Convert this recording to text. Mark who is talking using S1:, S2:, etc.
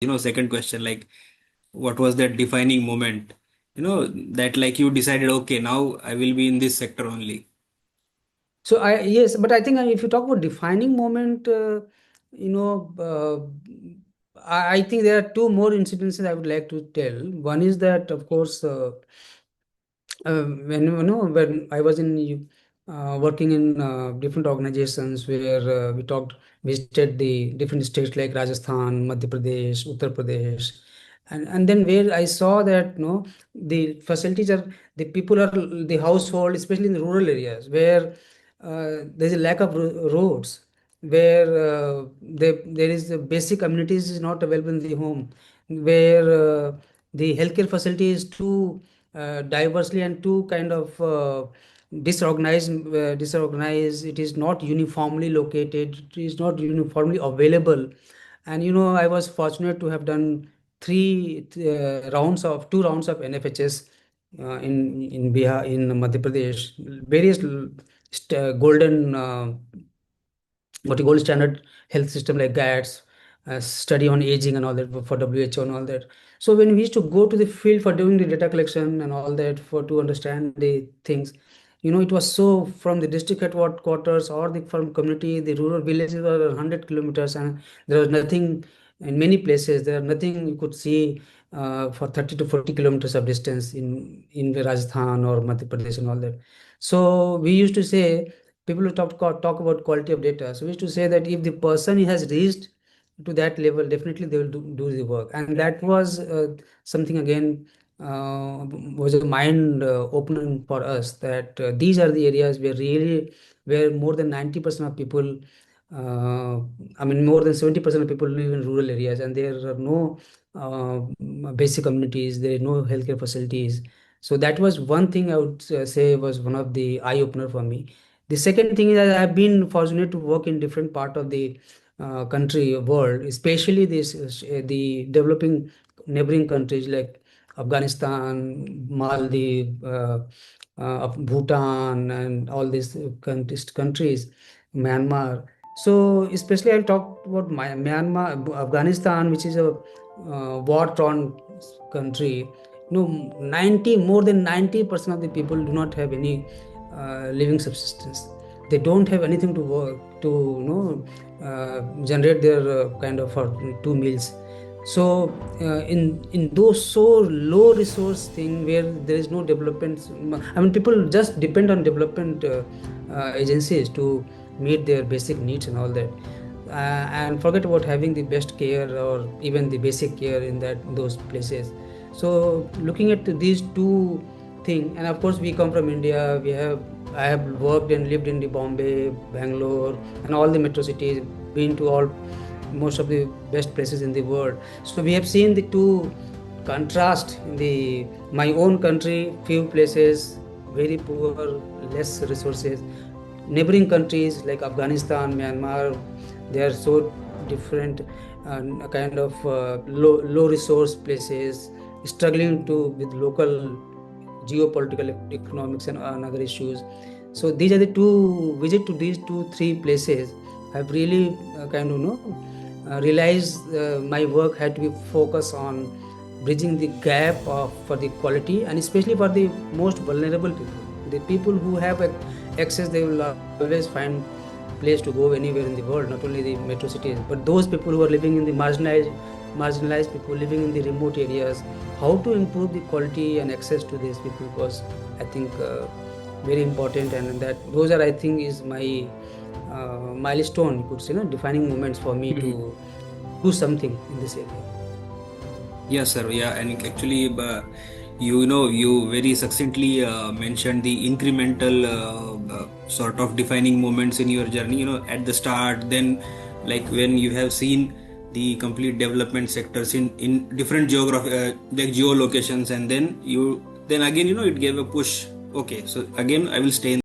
S1: Second question, like, what was that defining moment, that like you decided, okay, now I will be in this sector only.
S2: So yes, but I think if you talk about defining moment, you know, I think there are two more incidences I would like to tell. One is that, of course, when when I was in working in different organizations where we visited the different states like Rajasthan, Madhya Pradesh, Uttar Pradesh, and then where I saw that the facilities are the people are the household, especially in the rural areas where there's a lack of roads, where there is basic amenities is not available in the home, where the healthcare facility is too diversely and too kind of disorganized. It is not uniformly located. It is not uniformly available. And I was fortunate to have done two rounds of NFHS in Bihar, in Madhya Pradesh, various golden what you gold standard health system like GATS, study on aging and all that for WHO and all that. So when we used to go to the field for doing the data collection and all that for to understand the things, it was so from the district headquarters or the from community, the rural villages were 100 kilometers, and there was nothing in many places. There are nothing you could see for 30 to 40 kilometers of distance in Rajasthan or Madhya Pradesh and all that. So we used to say people who talk about quality of data. So we used to say that if the person has reached to that level, definitely they will do the work. And that was something again was a mind opening for us that these are the areas where more than 90% of people, uh, I mean more than 70% of people live in rural areas, and there are no uh, basic communities, there are no healthcare facilities. So that was one thing I would say was one of the eye opener for me. The second thing is that I've been fortunate to work in different part of the country world, especially the developing neighboring countries like Afghanistan, Maldives, Bhutan, and all these countries, Myanmar. So especially I'll talk about Myanmar, Afghanistan, which is a war-torn country. 90 more than 90% of the people do not have any living subsistence. They don't have anything to work to generate their kind of for 2 meals. So in those so low resource thing where there is no development, I mean people just depend on development agencies to meet their basic needs and all that, and forget about having the best care or even the basic care in those places. So looking at these two thing, and of course we come from India. I have worked and lived in the Bombay, Bangalore, and all the metro cities, been to all most of the best places in the world. So we have seen the two contrast in the my own country, few places very poor, less resources. Neighboring countries like Afghanistan, Myanmar, they are so different, kind of low resource places, struggling to with local geopolitical, economics, and other issues. So these are the two visit to these two three places. I've really kind of realized my work had to be focused on bridging the gap for the quality, and especially for the most vulnerable people. The people who have access, they will always find place to go anywhere in the world, not only the metro cities, but those people who are living in the marginalized people living in the remote areas, how to improve the quality and access to these people was, I think, very important. And that those are, I think, is my milestone, you could say, defining moments for me
S1: Mhm.
S2: to do something in this area.
S1: Yes, sir. Yeah, and actually, you very succinctly mentioned the incremental sort of defining moments in your journey. At the start, then like when you have seen the complete development sectors in different geography, like geolocations, and then again, it gave a push. Okay, so again, I will stay in